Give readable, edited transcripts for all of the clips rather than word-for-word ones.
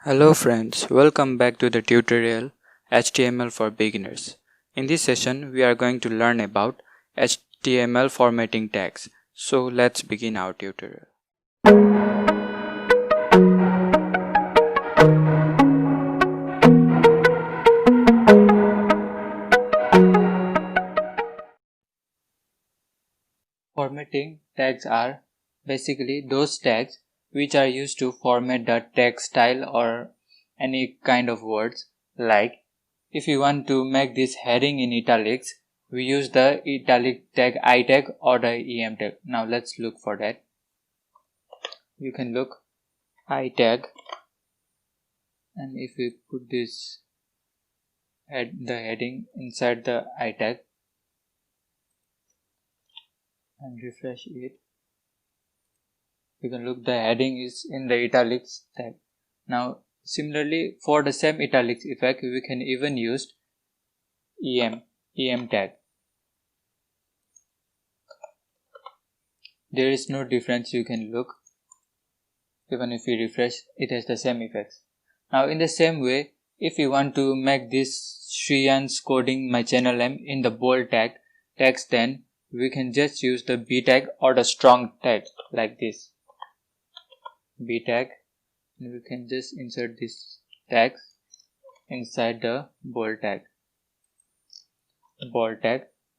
Hello friends, welcome back to the tutorial HTML for beginners. In this session we are going to learn about HTML formatting tags. So let's begin our tutorial. Formatting tags are basically those tags which are used to format the text style or any kind of words. Like if you want to make this heading in italics, we use the italic tag I tag or the em tag. Now let's look for that. You can look I tag, and if we put this the heading inside the I tag and refresh it, you can look the heading is in the italics tag. Now similarly, for the same italics effect, we can even use em tag. There is no difference, you can look. Even if we refresh, it has the same effects. Now in the same way, if you want to make this Shriyans coding my channel name in the bold text, then we can just use the B tag or the strong tag like this. B tag, and we can just insert this tag inside the bold tag.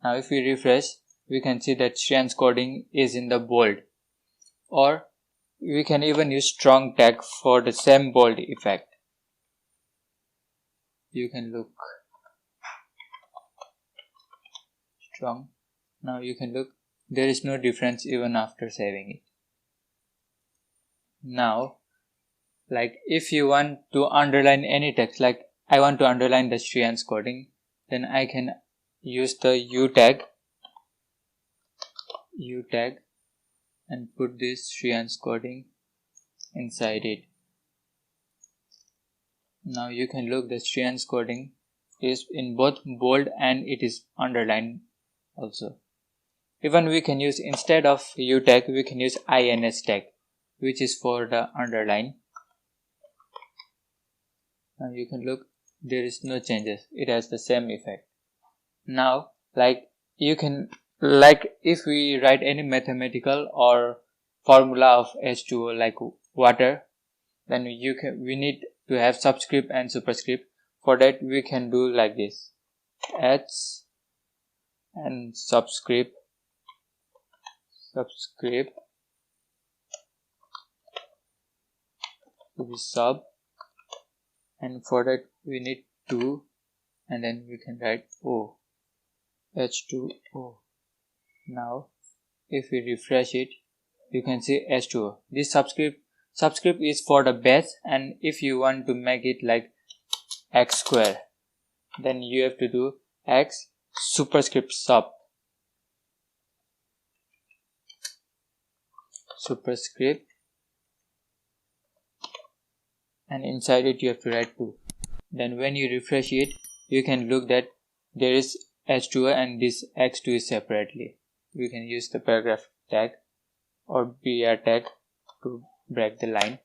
Now if we refresh, we can see that Shriyans coding is in the bold. Or we can even use strong tag for the same bold effect. You can look strong. Now you can look, there is no difference even after saving it. Now, like if you want to underline any text, like I want to underline the Shriyans coding, then I can use the U tag and put this Shriyans coding inside it. Now you can look, the Shriyans coding is in both bold and it is underlined also. Even we can use, instead of U tag, we can use INS tag, which is for the underline. Now you can look, there is no changes, it has the same effect. Now like if we write any mathematical or formula of H2O like water, then we need to have subscript and superscript. For that we can do like this, H and subscript, to be sub, and for that we need 2, and then we can write O, H2O. Now if we refresh it, you can see H2O. This subscript is for the base, and if you want to make it like x square, then you have to do x superscript superscript, and inside it you have to write 2. Then when you refresh it, you can look that there is H2O and this x2 is separately. We can use the paragraph tag or BR tag to break the line.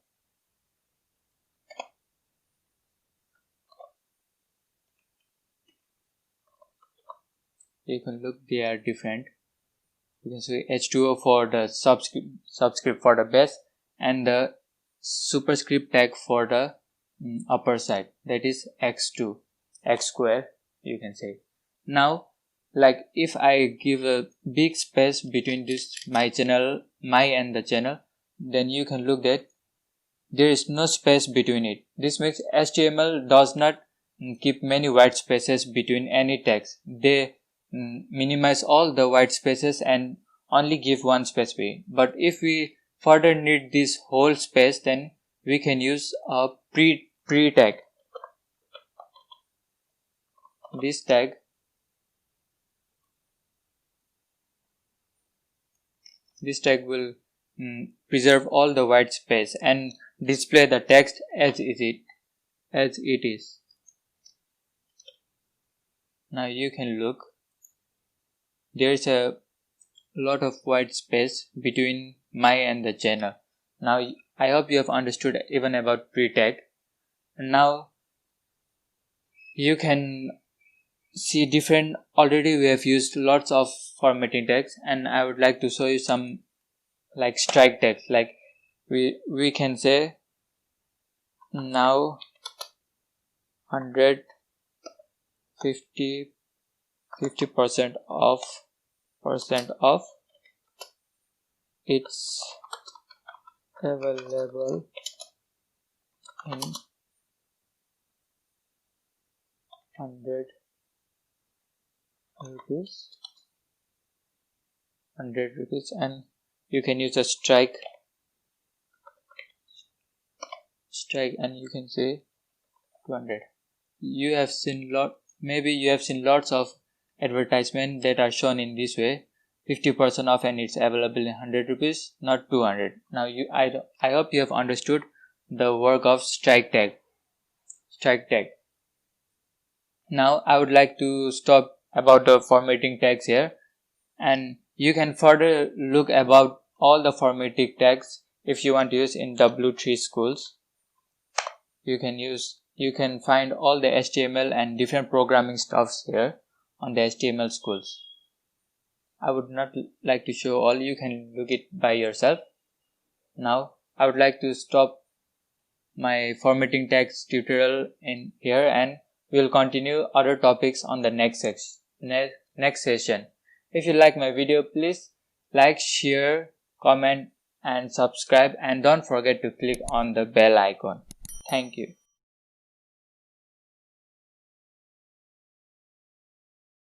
You can look, they are different. You can see H2O for the subscript for the base, and the superscript tag for the upper side, that is x2, x square, you can say. Now like if I give a big space between this my and the channel, then you can look that there is no space between it. This makes HTML does not keep many white spaces between any text. They minimize all the white spaces and only give one space free. But if we further need this whole space, then we can use a pre tag. This tag will preserve all the white space and display the text as it is. Now you can look, there is a lot of white space between my and the channel. Now I hope you have understood even about pre tag. Now you can see different, already we have used lots of formatting tags, and I would like to show you some like strike tags. Like we can say now 50% off it's available in 100 rupees, and you can use a strike and you can say 200. You have seen lots of advertisement that are shown in this way, 50% off, and it's available in 100 rupees, not 200. Now I hope you have understood the work of strike tag. Now I would like to stop about the formatting tags here, and you can further look about all the formatting tags if you want to use in W3 schools. You can find all the HTML and different programming stuffs here on the HTML schools. I would not like to show all, you can look it by yourself. Now I would like to stop my formatting tags tutorial in here, and we'll continue other topics on the next session. If you like my video, please like, share, comment and subscribe, and don't forget to click on the bell icon. Thank you.